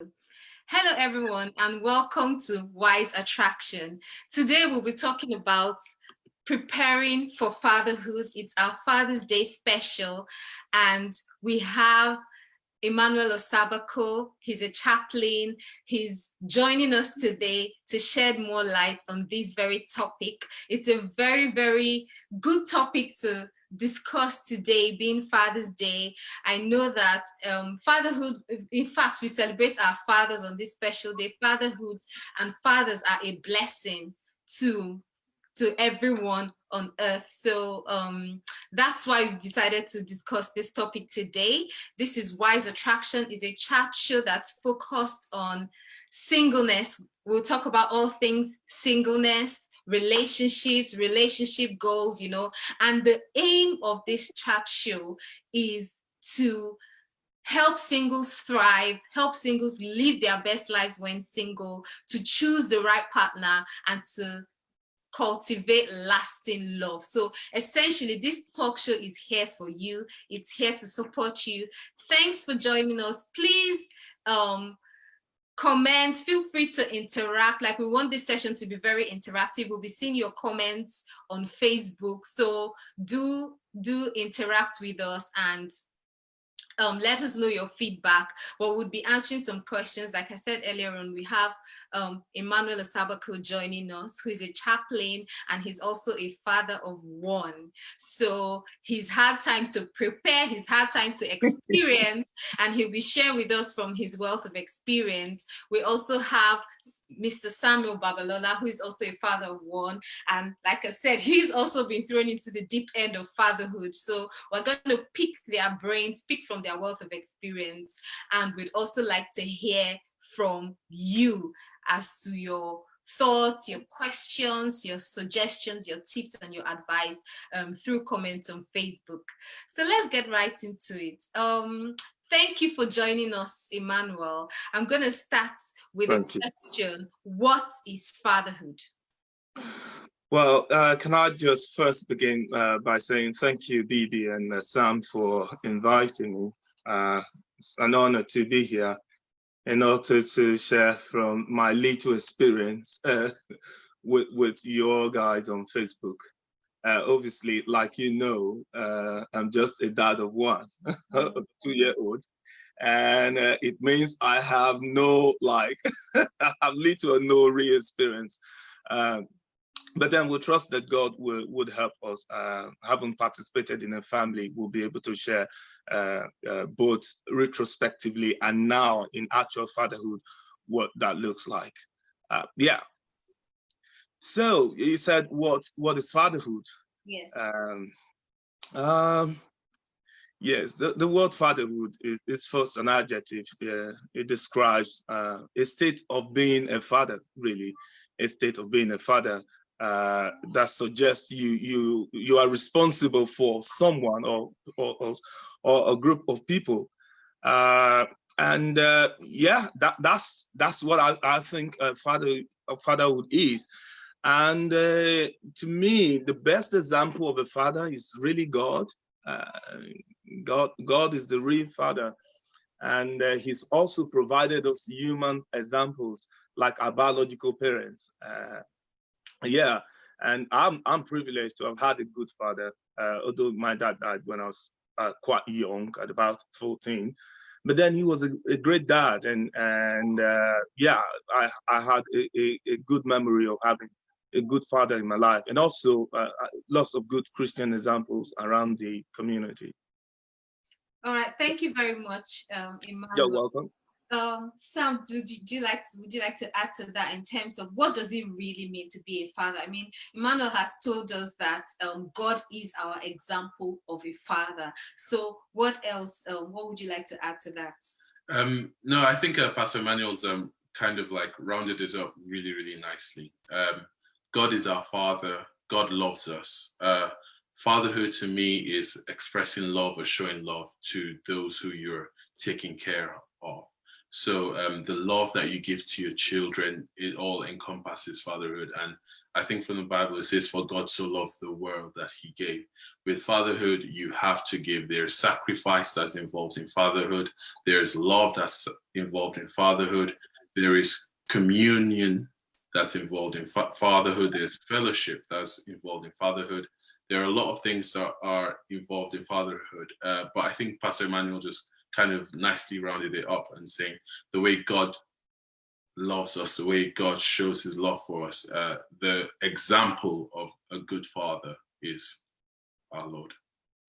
Hello, everyone, and welcome to Wise Attraction. Today, we'll be talking about preparing for fatherhood. It's our Father's Day special, and we have Emmanuel Osabako. He's a chaplain. He's joining us today to shed more light on this very topic. It's a very, very good topic to discuss today, being Father's Day. I know that fatherhood, in fact, we celebrate our fathers on this special day. Fatherhood and fathers are a blessing to everyone on earth. So that's why we decided to discuss this topic today. This is Wise Attraction, is a chat show that's focused on singleness. We'll talk about all things singleness, relationships, relationship goals, and the aim of this chat show is to help singles thrive, help singles live their best lives when single, to choose the right partner, and to cultivate lasting love. So essentially, this talk show is here for you. It's here to support you. Thanks for joining us. Please comment, feel free to interact. Like, we want this session to be very interactive. We'll be seeing your comments on Facebook. So do interact with us and let us know your feedback. But we'll be answering some questions. Like I said earlier on, we have Emmanuel Osabako joining us, who is a chaplain, and he's also a father of one. So he's had time to prepare, he's had time to experience, and he'll be sharing with us from his wealth of experience. We also have Mr. Samuel Babalola, who is also a father of one. And like I said, he's also been thrown into the deep end of fatherhood. So we're going to pick their brains, pick from their wealth of experience. And we'd also like to hear from you as to your thoughts, your questions, your suggestions, your tips, and your advice through comments on Facebook. So let's get right into it. Thank you for joining us, Emmanuel. I'm going to start with a question. What is fatherhood? Well, can I just first begin by saying thank you, Bibi and Sam, for inviting me. It's an honor to be here and also to share from my little experience with your guys on Facebook. Obviously, like I'm just a dad of one, a 2-year-old. And it means I have no, I have little or no real experience. But then we'll trust that God would help us. Having participated in a family, we'll be able to share both retrospectively and now in actual fatherhood, what that looks like. Yeah. So you said, what is fatherhood? Yes. Yes, the word fatherhood is first an adjective. It describes a state of being a father, really, a state of being a father that suggests you are responsible for someone or a group of people. Yeah, that's what I think fatherhood is. And to me, the best example of a father is really God. God is the real father, and he's also provided us human examples like our biological parents. Yeah, and I'm privileged to have had a good father, although my dad died when I was quite young, at about 14. But then he was a great dad, and yeah, I had a good memory of having a good father in my life, and also lots of good Christian examples around the community. All right, thank you very much, Emmanuel. You're welcome. Sam, would you like to add to that in terms of what does it really mean to be a father? I mean, Emmanuel has told us that God is our example of a father. So what else? What would you like to add to that? No, I think Pastor Emmanuel's kind of rounded it up really, really nicely. God is our father. God loves us. Fatherhood to me is expressing love or showing love to those who you're taking care of. So the love that you give to your children, it all encompasses fatherhood. And I think from the Bible, it says, for God so loved the world that he gave. With fatherhood, you have to give. There's sacrifice that's involved in fatherhood. There's love that's involved in fatherhood. There is communion that's involved in fatherhood. There's fellowship that's involved in fatherhood. There are a lot of things that are involved in fatherhood. But I think Pastor Emmanuel just kind of nicely rounded it up and saying the way God loves us, the way God shows his love for us, the example of a good father is our Lord.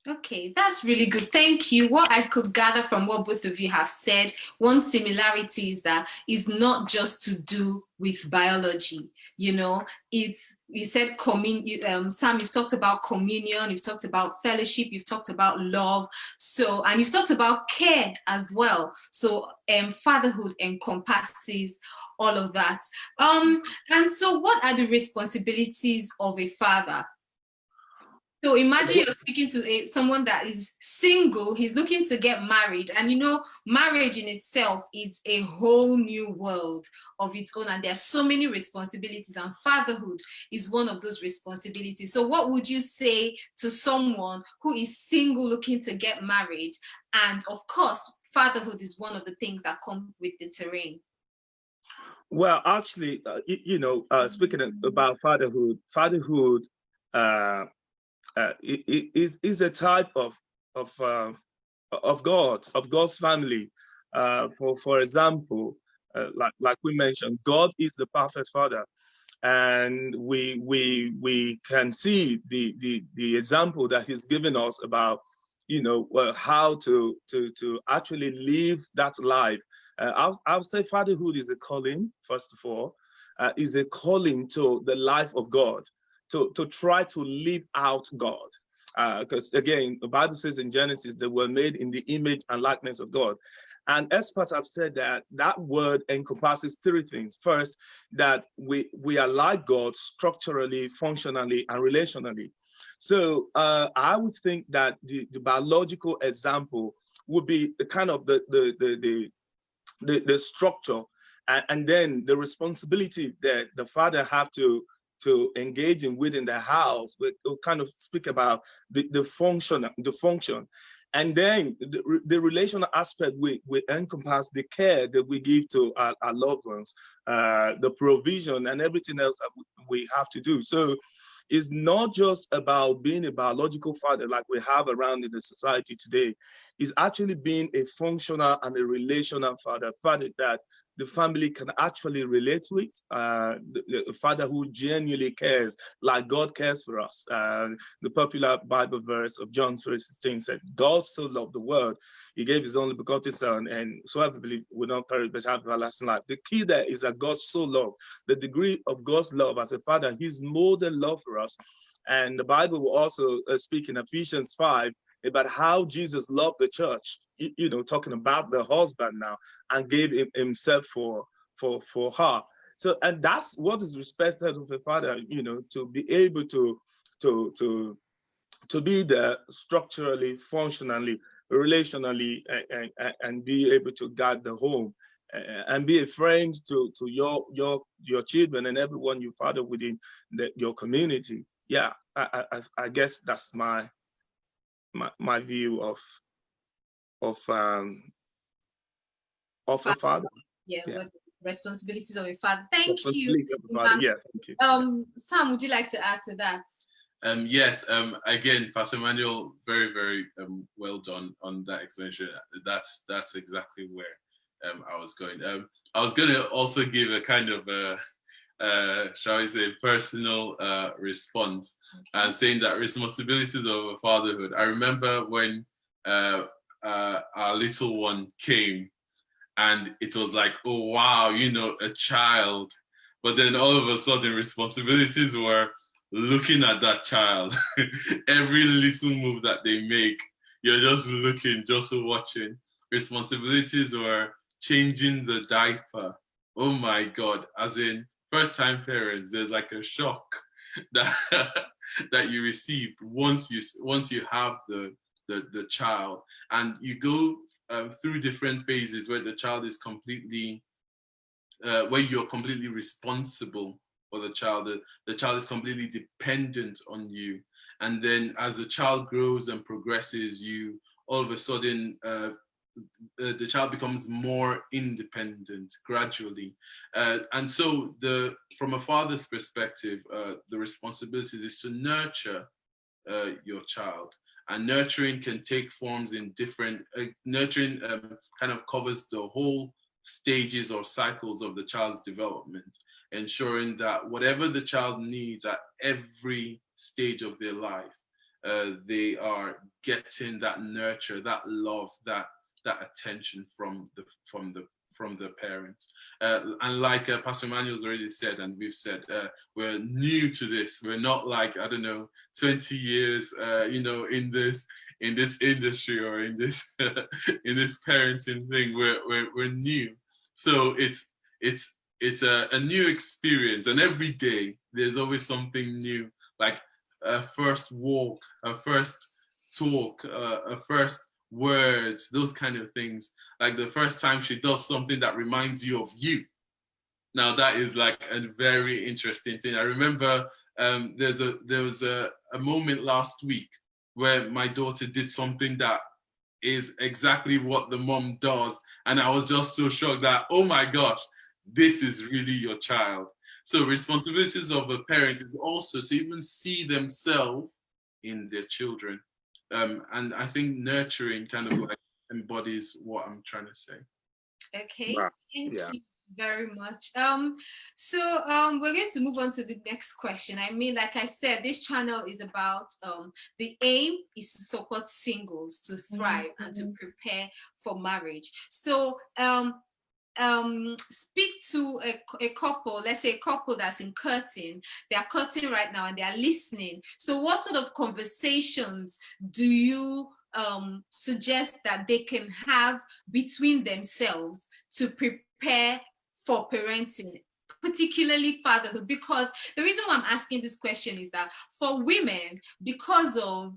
Okay, that's really good. Thank you. What I could gather from what both of you have said, one similarity is that it's not just to do with biology. You know, it's, you said Sam, you've talked about communion, you've talked about fellowship, you've talked about love. So, and you've talked about care as well. So fatherhood encompasses all of that. And so what are the responsibilities of a father? So imagine you're speaking to someone that is single, he's looking to get married, and you know, marriage in itself is a whole new world of its own, and there are so many responsibilities, and fatherhood is one of those responsibilities. So what would you say to someone who is single looking to get married? And of course, fatherhood is one of the things that come with the terrain. Well, actually, speaking about fatherhood is a type of God's family. For example, like we mentioned, God is the perfect father, and we can see the example that he's given us about how to actually live that life. I'll say fatherhood is a calling, first of all, is a calling to the life of God, to try to live out God. Because again, the Bible says in Genesis, they were made in the image and likeness of God. And experts have said that that word encompasses three things. First, that we are like God structurally, functionally, and relationally. So I would think that the biological example would be the kind of the structure, and then the responsibility that the father have to engage in within the house. We'll kind of speak about the function, and then the relational aspect. We encompass the care that we give to our loved ones, the provision, and everything else that we have to do. So it's not just about being a biological father like we have around in the society today. It's actually being a functional and a relational father that the family can actually relate with, the father who genuinely cares, like God cares for us. The popular Bible verse of John 3:16 said, God so loved the world, he gave his only begotten son, and whoever believes will not perish but have everlasting life. The key there is that God so loved. The degree of God's love as a father, his more than love for us. And the Bible will also speak in Ephesians 5 about how Jesus loved the church, talking about the husband now, and gave himself for her. So, and that's what is expected of a father, to be able to be there structurally, functionally, relationally, and be able to guide the home, and be a friend to your children and everyone you father within your community. Yeah, I guess that's my view of a father. Yeah. The responsibilities of a father. Thank you. Yeah, thank you. Sam, would you like to add to that? Yes. Again, Pastor Manuel, very, very well done on that explanation. That's exactly where I was going. I was going to also give a kind of shall we say, personal response, and saying that responsibilities of a fatherhood. I remember when our little one came, and it was like, oh wow, a child. But then all of a sudden, responsibilities were looking at that child. Every little move that they make, you're just looking, just watching. Responsibilities were changing the diaper. Oh my God, as in first-time parents, there's like a shock that that you received once you have the child, and you go through different phases where the child is completely, where you're completely responsible for the child. The child is completely dependent on you. And then as the child grows and progresses, you all of a sudden, the child becomes more independent gradually. And so from a father's perspective, the responsibility is to nurture your child. And nurturing can take forms in different, nurturing kind of covers the whole stages or cycles of the child's development, ensuring that whatever the child needs at every stage of their life, they are getting that nurture, that love, that attention from the parents. And like Pastor Manuel's already said, and we've said, we're new to this. We're not like, I don't know, 20 years, in this industry or in this in this parenting thing. We're new, so it's a new experience, and every day there's always something new, like a first walk, a first talk, a first words, those kind of things. Like the first time she does something that reminds you of you. Now that is like a very interesting thing. I remember there was a moment last week where my daughter did something that is exactly what the mom does. And I was just so shocked that, oh my gosh, this is really your child. So responsibilities of a parent is also to even see themselves in their children. And I think nurturing kind of like embodies what I'm trying to say. Okay, Wow. thank Yeah. you very much. So we're going to move on to the next question. I mean, like I said, this channel is about the aim is to support singles to thrive and to prepare for marriage. So speak to a couple, let's say a couple that's in courting, they're courting right now and they're listening. So what sort of conversations do you suggest that they can have between themselves to prepare for parenting, particularly fatherhood? Because the reason why I'm asking this question is that for women, because of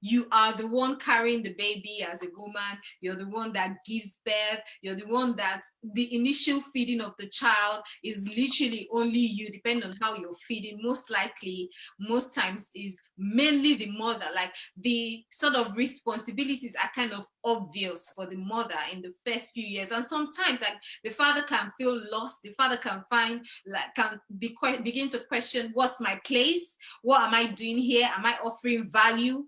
you are the one carrying the baby as a woman, you're the one that gives birth, you're the one that the initial feeding of the child is literally only you, depending on how you're feeding. Most likely, most times is mainly the mother. Like the sort of responsibilities are kind of obvious for the mother in the first few years. And sometimes like the father can feel lost, the father can begin to question, what's my place? What am I doing here? Am I offering value,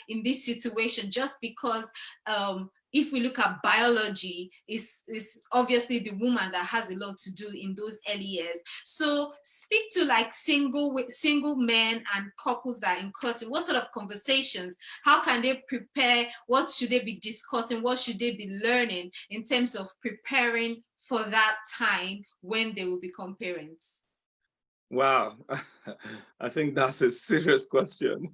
in this situation? Just because if we look at biology, it's obviously the woman that has a lot to do in those early years. So speak to like single men and couples that are in courting. What sort of conversations? How can they prepare? What should they be discussing? What should they be learning in terms of preparing for that time when they will become parents? Wow, I think that's a serious question.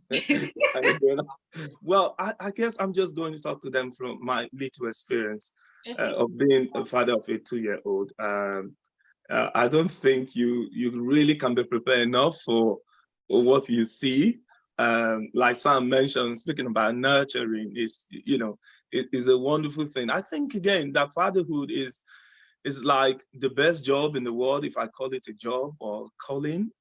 Well, I guess I'm just going to talk to them from my little experience of being a father of a 2-year-old. I don't think you really can be prepared enough for what you see. Like Sam mentioned, speaking about nurturing is, it is a wonderful thing. I think again that fatherhood is like the best job in the world, if I call it a job or calling,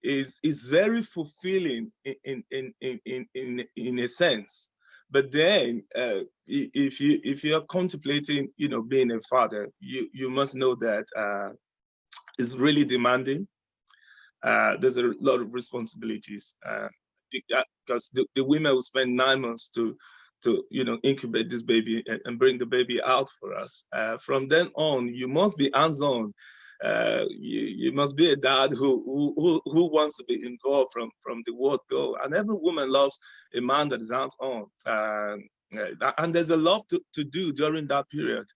is very fulfilling in a sense. But then if you're contemplating, being a father, you must know that it's really demanding. There's a lot of responsibilities because the women will spend 9 months to incubate this baby and bring the baby out for us. From then on, you must be hands-on. You must be a dad who wants to be involved from the word go. And every woman loves a man that is hands-on. And there's a lot to do during that period,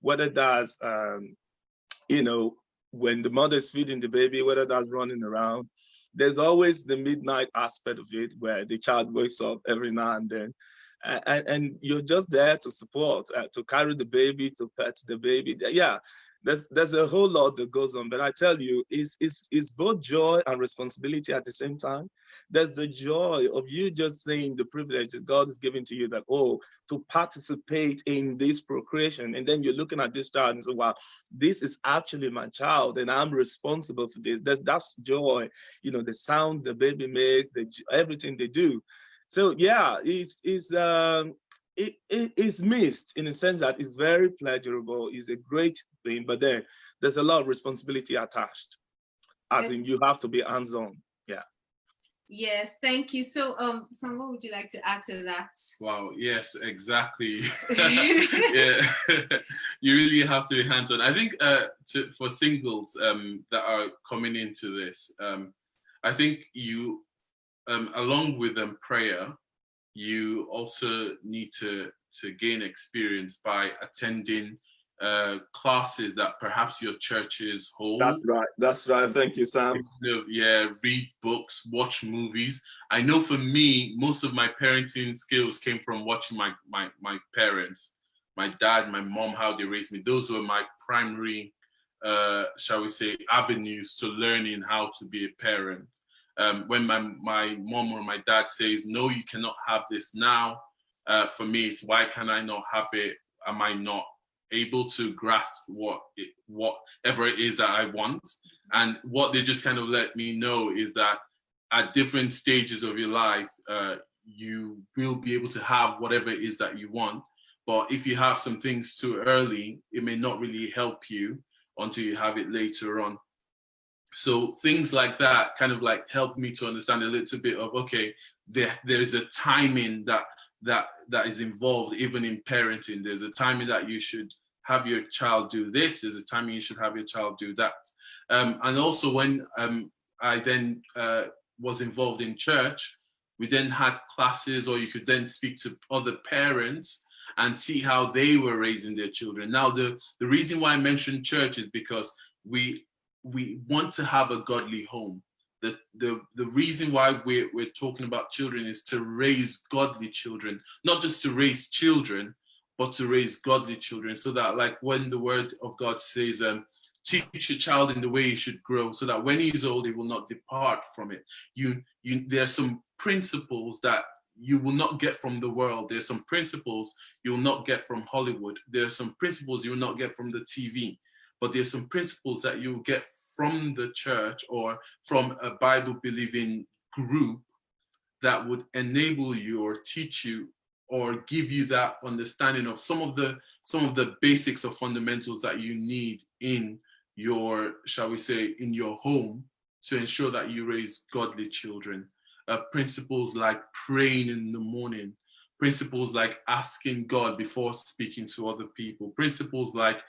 whether that's when the mother is feeding the baby, whether that's running around. There's always the midnight aspect of it where the child wakes up every now and then. And you're just there to support, to carry the baby, to pet the baby. Yeah, there's a whole lot that goes on, but I tell you, it's both joy and responsibility at the same time. There's the joy of you just saying the privilege that God is giving to you, that, oh, to participate in this procreation. And then you're looking at this child and say, wow, this is actually my child and I'm responsible for this. That's joy, the sound the baby makes, everything they do. So yeah, it is missed in the sense that it's very pleasurable, it's a great thing, but then there's a lot of responsibility attached, as in you have to be hands-on. Yeah. Yes, thank you. So, Sam, what would you like to add to that? Wow, yes, exactly. Yeah, you really have to be hands-on. I think for singles that are coming into this, I think you, along with prayer, you also need to gain experience by attending classes that perhaps your churches hold. That's right. Thank you, Sam. Yeah, read books, watch movies. I know for me, most of my parenting skills came from watching my parents, my dad, my mom, how they raised me. Those were my primary, shall we say, avenues to learning how to be a parent. When my mom or my dad says, no, you cannot have this now, for me, it's why can I not have it? Am I not able to grasp whatever it is that I want? And what they just kind of let me know is that at different stages of your life, you will be able to have whatever it is that you want. But if you have some things too early, it may not really help you until you have it later on. So things like that kind of like helped me to understand a little bit of, okay, there is a timing that is involved even in parenting. There's a timing that you should have your child do this. There's a timing you should have your child do that. And also when I then was involved in church, we then had classes, or you could then speak to other parents and see how they were raising their children. Now, the reason why I mentioned church is because we want to have a godly home. The reason why we're talking about children is to raise godly children, not just to raise children, but to raise godly children, so that, like when the word of God says, teach your child in the way he should grow, so that when he's old, he will not depart from it. There are some principles that you will not get from the world. There's some principles you will not get from Hollywood. There are some principles you will not get from the TV. But there's some principles that you get from the church or from a Bible-believing group that would enable you or teach you or give you that understanding of some of the basics or fundamentals that you need in your, shall we say, in your home to ensure that you raise godly children. Principles like praying in the morning, principles like asking God before speaking to other people, principles like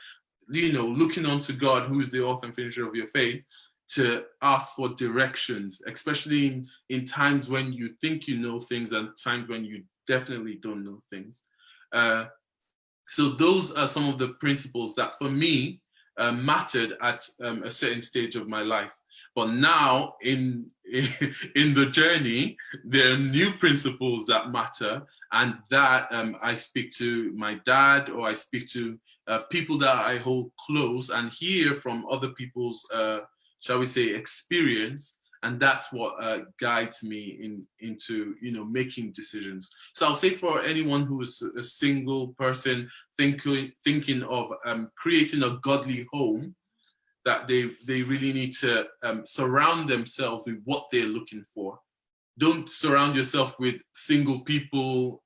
looking unto God, who is the author and finisher of your faith, to ask for directions, especially in times when you think you know things and times when you definitely don't know things. So those are some of the principles that for me mattered at a certain stage of my life. But now in the journey, there are new principles that matter, and that I speak to my dad, or I speak to people that I hold close and hear from other people's, shall we say, experience, and that's what guides me into making decisions. So I'll say for anyone who is a single person thinking of creating a godly home, that they really need to surround themselves with what they're looking for. Don't surround yourself with single people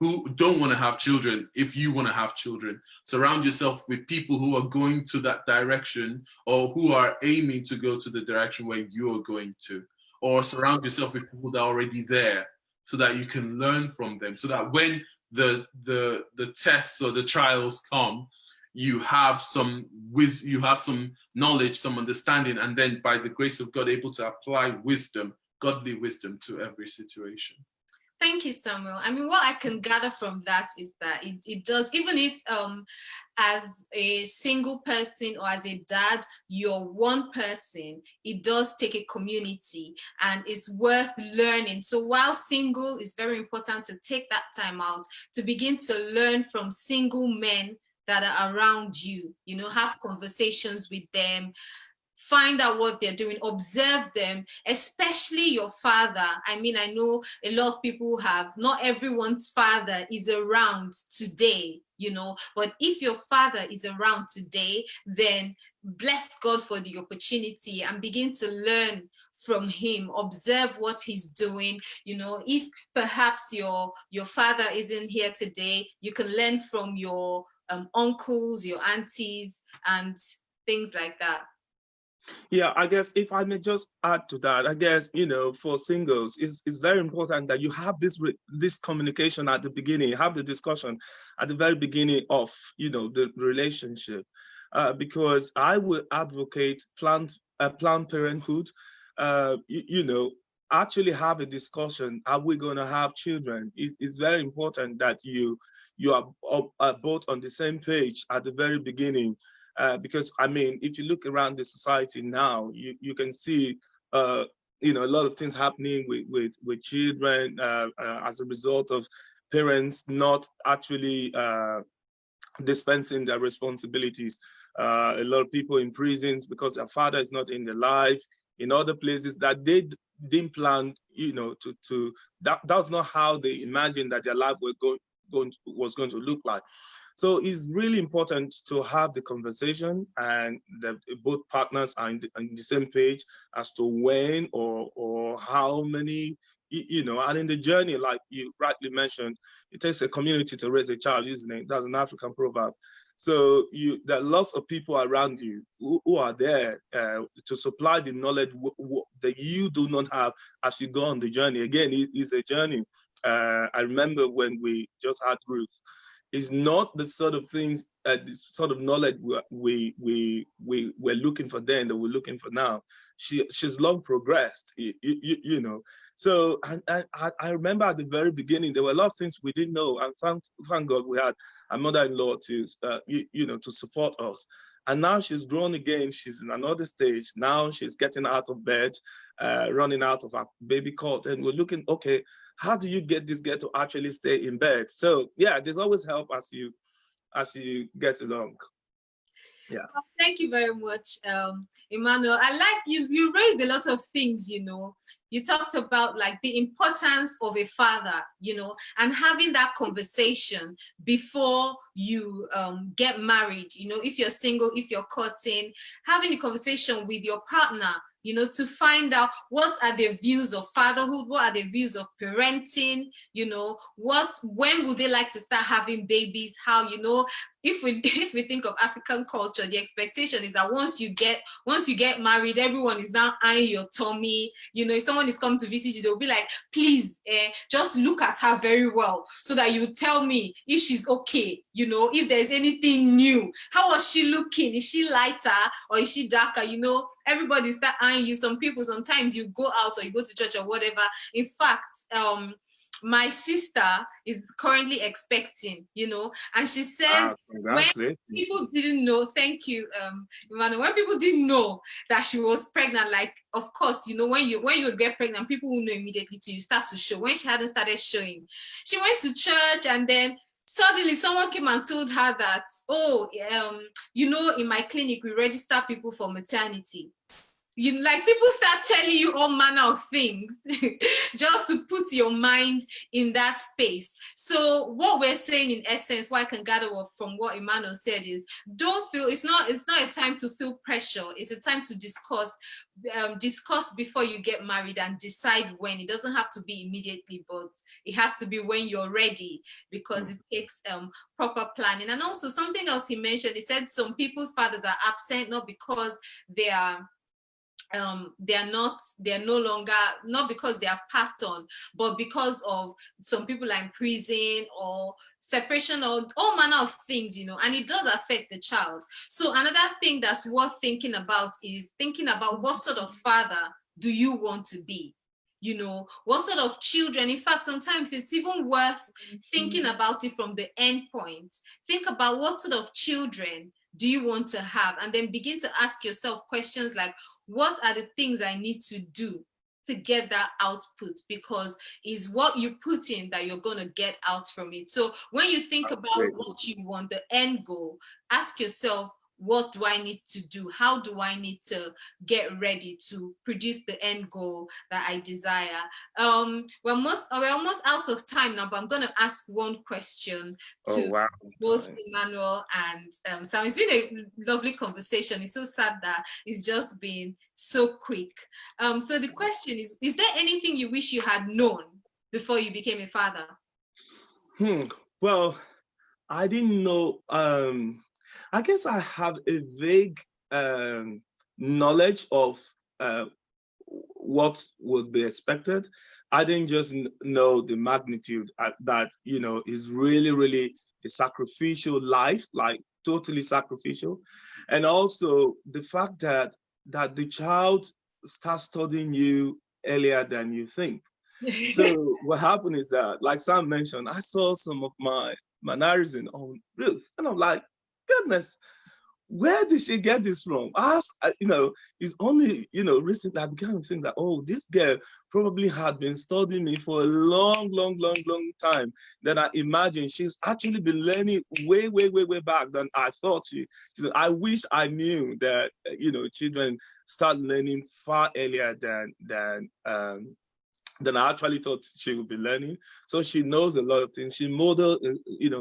who don't want to have children if you want to have children. Surround yourself with people who are going to that direction, or who are aiming to go to the direction where you are going to. Or surround yourself with people that are already there, so that you can learn from them, so that when the tests or the trials come, you have some wisdom, you have some knowledge, some understanding, and then by the grace of God, able to apply wisdom, godly wisdom, to every situation. Thank you, Samuel. I mean, what I can gather from that is that it does, even if as a single person or as a dad, you're one person, it does take a community, and it's worth learning. So while single, it's very important to take that time out to begin to learn from single men that are around you, you know, have conversations with them, find out what they're doing, observe them, especially your father. I mean, I know a lot of people have, not everyone's father is around today, you know, but if your father is around today, then bless God for the opportunity and begin to learn from him, observe what he's doing. You know, if perhaps your father isn't here today, you can learn from your uncles, your aunties, and things like that. Yeah, I guess if I may just add to that, I guess, you know, for singles, it's very important that you have this communication at the beginning, have the discussion at the very beginning of, you know, the relationship, because I would advocate planned parenthood. You know, actually have a discussion. Are we going to have children? It's very important that you are both on the same page at the very beginning. Because I mean, if you look around the society now, you can see, you know, a lot of things happening with children as a result of parents not actually dispensing their responsibilities. A lot of people in prisons because their father is not in their life. In other places that they didn't plan, you know, that's not how they imagined that their life was going to look like. So it's really important to have the conversation and both partners are on the same page as to when or how many, you know, and in the journey, like you rightly mentioned, it takes a community to raise a child, isn't it? That's an African proverb. So there are lots of people around you who are there to supply the knowledge that you do not have as you go on the journey. Again, it's a journey. I remember when we just had Ruth, is not the sort of things, the sort of knowledge we're looking for then that we're looking for now. She's long progressed, you know. So I remember at the very beginning there were a lot of things we didn't know, and thank God we had a mother-in-law to you know, to support us. And now she's grown again. She's in another stage. Now she's getting out of bed, running out of her baby cot, and we're looking, okay, how do you get this girl to actually stay in bed? So yeah, there's always help as you get along. Yeah. Thank you very much, Emmanuel. I like you raised a lot of things, you know. You talked about like the importance of a father, you know, and having that conversation before you get married, you know, if you're single, if you're courting, having a conversation with your partner, you know, to find out what are their views of fatherhood, what are their views of parenting, you know, when would they like to start having babies, how, you know, if we think of African culture, the expectation is that once you get married, everyone is now eyeing your tummy. You know, if someone is coming to visit you, they'll be like, please, just look at her very well so that you tell me if she's okay, you know, if there's anything new. How was she looking? Is she lighter or is she darker? You know, everybody start eyeing you. Some people, sometimes you go out or you go to church or whatever. In fact, my sister is currently expecting, you know, and she said when people didn't know, thank you, Ivana, when people didn't know that she was pregnant, like, of course, you know, when you get pregnant, people will know immediately till you start to show. When she hadn't started showing, she went to church and then suddenly someone came and told her that, oh, you know, in my clinic, we register people for maternity. You like, people start telling you all manner of things just to put your mind in that space. So what we're saying in essence, what I can gather from what Emmanuel said is, don't feel, it's not a time to feel pressure. It's a time to discuss before you get married and decide when. It doesn't have to be immediately, but it has to be when you're ready, because it takes proper planning. And also something else he mentioned, he said some people's fathers are absent not because they're no longer, not because they have passed on, but because of some people are in prison or separation or all manner of things, you know, and it does affect the child. So another thing that's worth thinking about is thinking about what sort of father do you want to be? You know, what sort of children? In fact, sometimes it's even worth thinking about it from the end point. Think about what sort of children do you want to have, and then begin to ask yourself questions like, what are the things I need to do to get that output, because it's what you put in that you're going to get out from it. So when you think about what you want, the end goal, ask yourself, what do I need to do? How do I need to get ready to produce the end goal that I desire? We're almost out of time now, but I'm going to ask one question to both Emmanuel and Sam. It's been a lovely conversation. It's so sad that it's just been so quick. So the question is there anything you wish you had known before you became a father? Well, I didn't know. I guess I have a vague knowledge of what would be expected. I didn't just know the magnitude that, is really, really a sacrificial life, like totally sacrificial. And also the fact that the child starts studying you earlier than you think. So what happened is that, like Sam mentioned, I saw some of my mannerism on Ruth, and I'm like, goodness, where did she get this from? It's only, recently I began to think that, oh, this girl probably had been studying me for a long, long, long, long time. Then I imagine she's actually been learning way, way, way, way back than I thought she said, I wish I knew that, children start learning far earlier than I actually thought she would be learning. So she knows a lot of things. She modeled,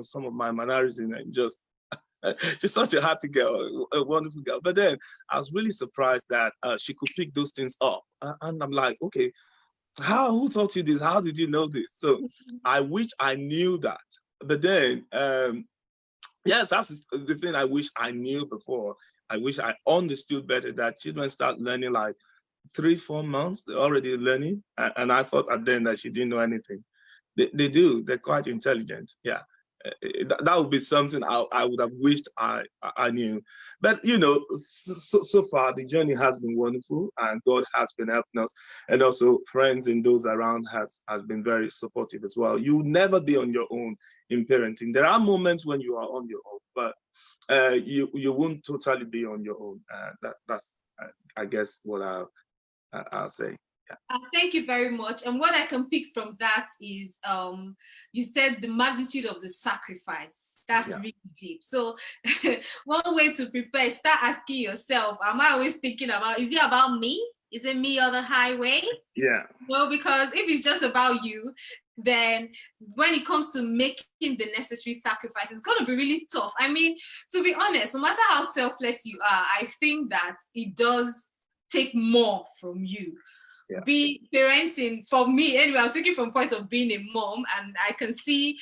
some of my mannerisms, and just she's such a happy girl, a wonderful girl. But then I was really surprised that she could pick those things up. And I'm like, okay, who taught you this? How did you know this? So I wish I knew that. But then, yes, that's the thing I wish I knew before. I wish I understood better that children start learning like 3-4 months, they're already learning. And I thought at then that she didn't know anything. They do, they're quite intelligent. Yeah. That would be something I would have wished I knew. But so far the journey has been wonderful, and God has been helping us, and also friends and those around has been very supportive as well. You will never be on your own in parenting. There are moments when you are on your own, but you won't totally be on your own. That's I guess what I'll say. Thank you very much. And what I can pick from that is you said the magnitude of the sacrifice. That's really deep. So one way to prepare is start asking yourself, am I always thinking about, is it about me? Is it me or the highway? Yeah. Well, because if it's just about you, then when it comes to making the necessary sacrifice, it's going to be really tough. I mean, to be honest, no matter how selfless you are, I think that it does take more from you. Be parenting for me anyway. I was thinking from point of being a mom, and I can see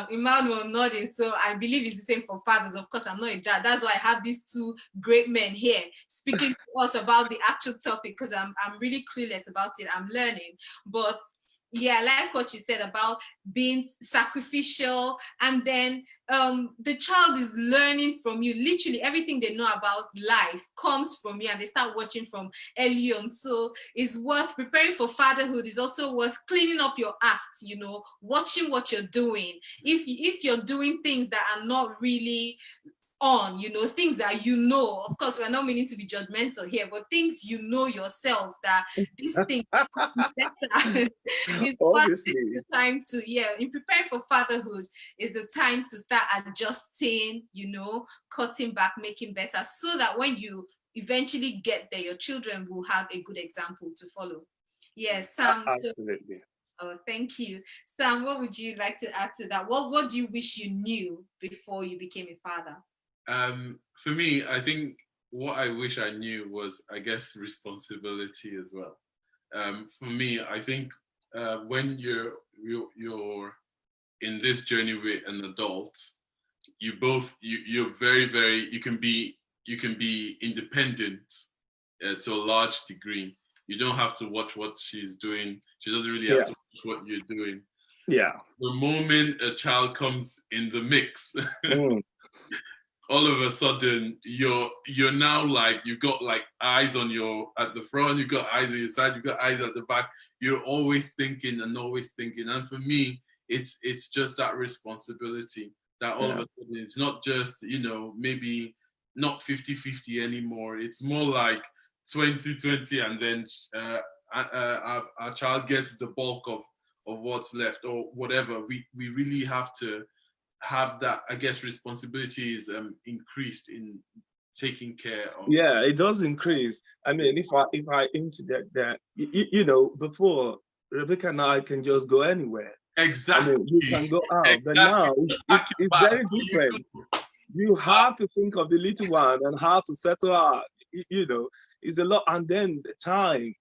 Emmanuel nodding, so I believe it's the same for fathers. Of course, I'm not a dad. That's why I have these two great men here speaking to us about the actual topic, because I'm really clueless about it. I'm learning. But yeah, I like what you said about being sacrificial, and then the child is learning from you. Literally everything they know about life comes from you, and they start watching from early on. So it's worth preparing for fatherhood. Is also worth cleaning up your act, watching what you're doing. If you're doing things that are not really on, things that of course, we're not meaning to be judgmental here, but things yourself that this thing could be better. It's the time to, in preparing for fatherhood is the time to start adjusting, cutting back, making better, so that when you eventually get there, your children will have a good example to follow. Yes, Sam. Absolutely. Oh, thank you. Sam, what would you like to add to that? What do you wish you knew before you became a father? For me, I think what I wish I knew was, I guess, responsibility as well. For me, I think when you're in this journey with an adult, you're very, very, you can be independent to a large degree. You don't have to watch what she's doing. She doesn't really have to watch what you're doing. Yeah. The moment a child comes in the mix, all of a sudden you're now like, you've got like eyes on at the front, you've got eyes on your side, you've got eyes at the back. You're always thinking. And for me, it's just that responsibility that all of a sudden it's not just, maybe not 50-50 anymore. It's more like 20-20, and then our child gets the bulk of what's left or whatever. We really have to have that, I guess, responsibilities increased in taking care of. Yeah, it does increase. I mean, if I interject that, before Rebecca and I can just go anywhere. Exactly. I mean, you can go out, but Exactly. now it's very different. You have to think of the little one and how to settle out. It's a lot. And then the time,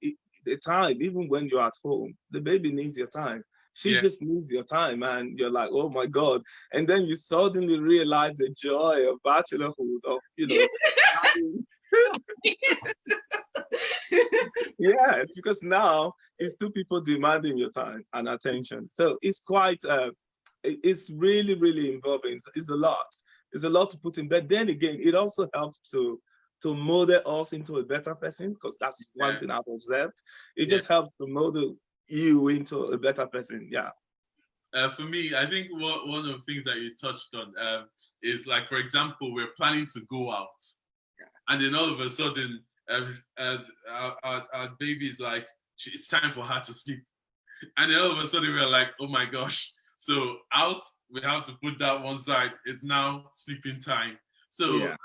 even when you're at home, the baby needs your time. She Yeah. just needs your time, and you're like, oh my God. And then you suddenly realize the joy of bachelorhood, of having. Yes, because now it's two people demanding your time and attention. So it's quite it's really, really involving. It's a lot. It's a lot to put in. But then again, it also helps to model us into a better person, because that's one thing I've observed. It just helps to model you into a better person. Yeah. For me, I think one of the things that you touched on is, like, for example, we're planning to go out, and then all of a sudden, our baby is like, it's time for her to sleep, and then all of a sudden we're like, oh my gosh, so out, we have to put that one side. It's now sleeping time. So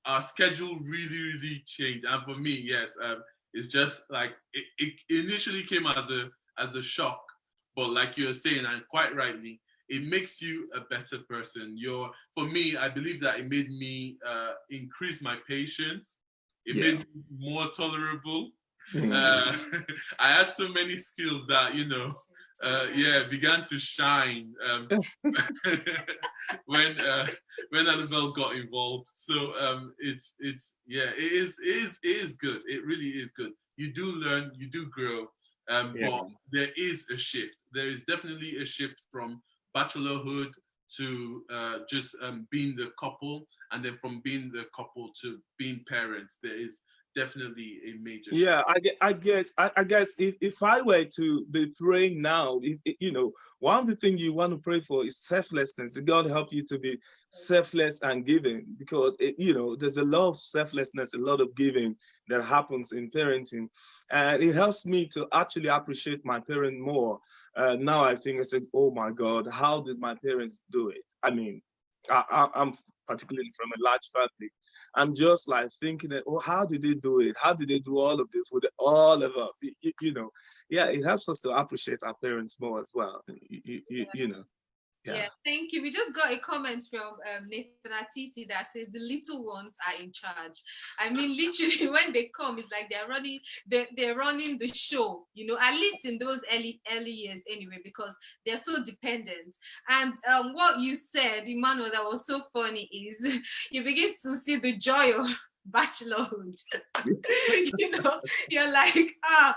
our schedule really changed, and for me, yes, it's just like it initially came as a shock. But like you're saying, and quite rightly, it makes you a better person. For me, I believe that it made me increase my patience. It made me more tolerable. I had so many skills that, began to shine when Annabelle got involved. So it is good. It really is good. You do learn, you do grow. But there is a shift. There is definitely a shift from bachelorhood to just being the couple, and then from being the couple to being parents. There is definitely a major shift. Yeah, I guess if I were to be praying now, one of the things you want to pray for is selflessness. God help you to be selfless and giving, because there's a lot of selflessness, a lot of giving that happens in parenting, and it helps me to actually appreciate my parent more. Now I think, I said, oh my God, how did my parents do it? I mean, I'm particularly from a large family. I'm just like thinking that, oh, how did they do it? How did they do all of this with all of us? Yeah, it helps us to appreciate our parents more as well. Yeah, thank you. We just got a comment from Nathan Atisi that says the little ones are in charge. I mean, literally, when they come, it's like they're running the show, at least in those early years anyway, because they're so dependent. And what you said, Emmanuel, that was so funny is you begin to see the joy of bachelorhood. You're like,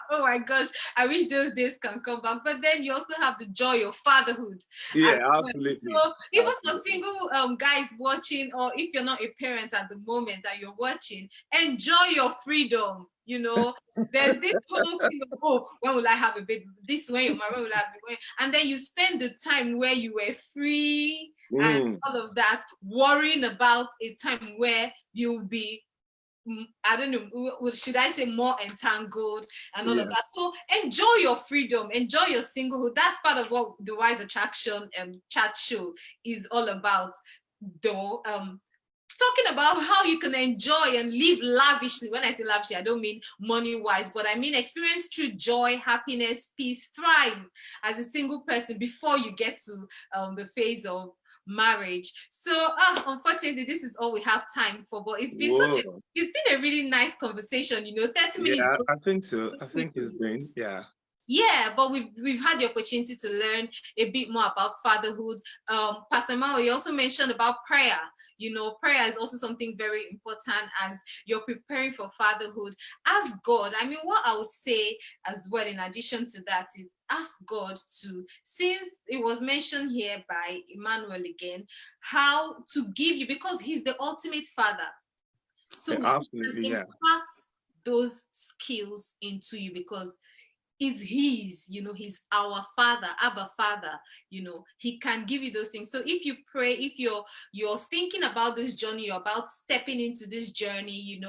oh my gosh, I wish those days can come back. But then you also have the joy of fatherhood. Yeah, absolutely. So even for single guys watching, or if you're not a parent at the moment that you're watching, enjoy your freedom. There's this whole thing of, oh, when will I have a baby? This way, when will I have a baby? And then you spend the time where you were free and all of that, worrying about a time where you'll be, I don't know, should I say more entangled and all of that. So enjoy your freedom, enjoy your singlehood. That's part of what the Wise Attraction chat show is all about, though. Talking about how you can enjoy and live lavishly. When I say lavishly, I don't mean money-wise, but I mean experience true joy, happiness, peace, thrive as a single person before you get to the phase of marriage. So unfortunately, this is all we have time for, but it's been a really nice conversation. 30 minutes. Yeah, I think so. I think it's been, Yeah, but we've had the opportunity to learn a bit more about fatherhood. Pastor Mao, you also mentioned about prayer. Prayer is also something very important as you're preparing for fatherhood. Ask God. I mean, what I would say as well, in addition to that, is ask God to, since it was mentioned here by Emmanuel again, how to give you, because He's the ultimate Father. So absolutely, impart those skills into you, because it's His, He's our Father, Abba Father, He can give you those things. So if you pray, if you're thinking about this journey, you're about stepping into this journey,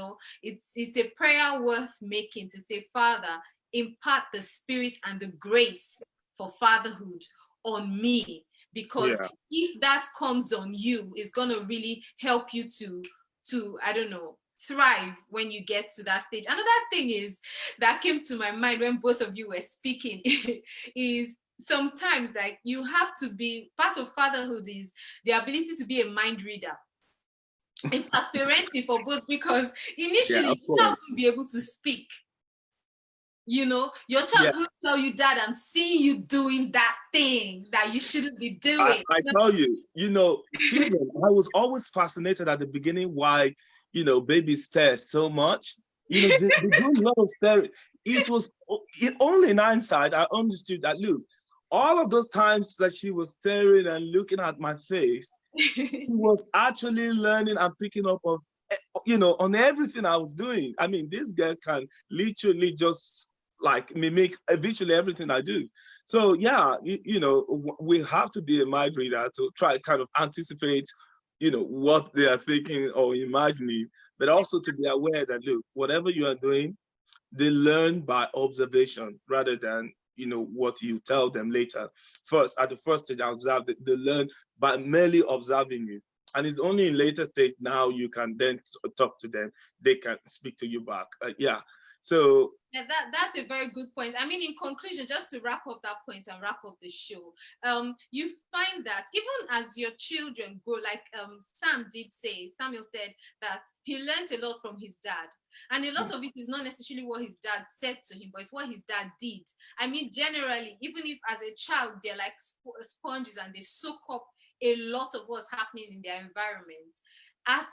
it's a prayer worth making, to say, Father, impart the spirit and the grace for fatherhood on me, because if that comes on you, it's going to really help you to I don't know, thrive when you get to that stage. Another thing is that came to my mind when both of you were speaking is sometimes like you have to be part of fatherhood is the ability to be a mind reader. In fact, parenting for both, because initially your child will be able to speak. You know, your child will tell you, Dad, I'm seeing you doing that thing that you shouldn't be doing. I tell you, you know, children, I was always fascinated at the beginning why, you know, babies stare so much. You know, they do a lot of staring. Only in hindsight, I understood that, look, all of those times that she was staring and looking at my face, she was actually learning and picking up on, you know, on everything I was doing. I mean, this girl can literally just like mimic visually everything I do. So yeah, you know, we have to be a mind reader to try kind of anticipate, you know, what they are thinking or imagining, but also to be aware that, look, whatever you are doing, they learn by observation rather than, you know, what you tell them later. First, at the first stage, I observe that they learn by merely observing you. And it's only in later stage now you can then talk to them. They can speak to you back. Yeah. So yeah, that's a very good point. I mean, in conclusion, just to wrap up that point and wrap up the show, you find that even as your children grow, like Samuel said that he learned a lot from his dad. And a lot of it is not necessarily what his dad said to him, but it's what his dad did. I mean, generally, even if as a child, they're like sponges and they soak up a lot of what's happening in their environment. As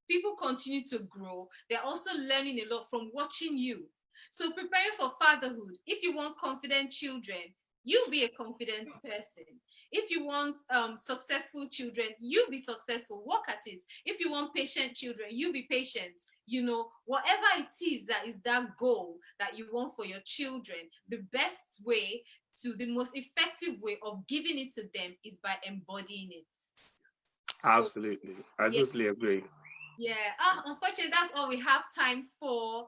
people continue to grow, they're also learning a lot from watching you. So preparing for fatherhood, if you want confident children, you be a confident person. If you want successful children, you be successful, work at it. If you want patient children, you be patient. You know, whatever it is that is that goal that you want for your children, the best way to the most effective way of giving it to them is by embodying it. So, absolutely. I totally agree. Yeah, unfortunately, that's all we have time for.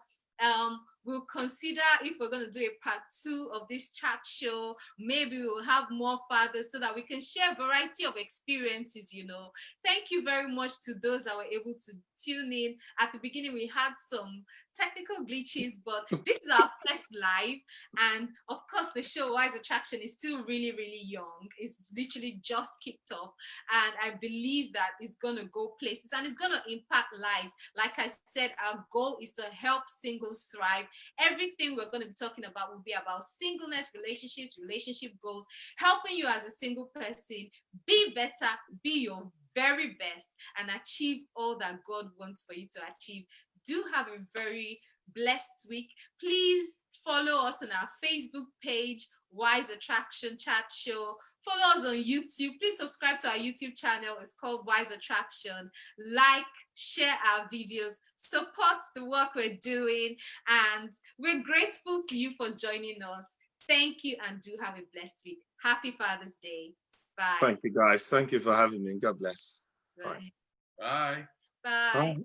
We'll consider if we're going to do a part 2 of this chat show. Maybe we'll have more fathers so that we can share a variety of experiences, you know. Thank you very much to those that were able to tune in. At the beginning, we had some technical glitches, but this is our first live. And of course, the show Wise Attraction is still really, really young. It's literally just kicked off. And I believe that it's going to go places and it's going to impact lives. Like I said, our goal is to help singles thrive. Everything we're going to be talking about will be about singleness, relationships, relationship goals, helping you as a single person be better, be your very best, and achieve all that God wants for you to achieve. Do have a very blessed week. Please follow us on our Facebook page, Wise Attraction Chat Show. Follow us on YouTube. Please subscribe to our YouTube channel. It's called Wise Attraction. Like, share our videos, support the work we're doing, and we're grateful to you for joining us. Thank you and do have a blessed week. Happy Father's Day. Bye. Thank you, guys. Thank you for having me. God bless. Bye. Bye. Bye. Bye.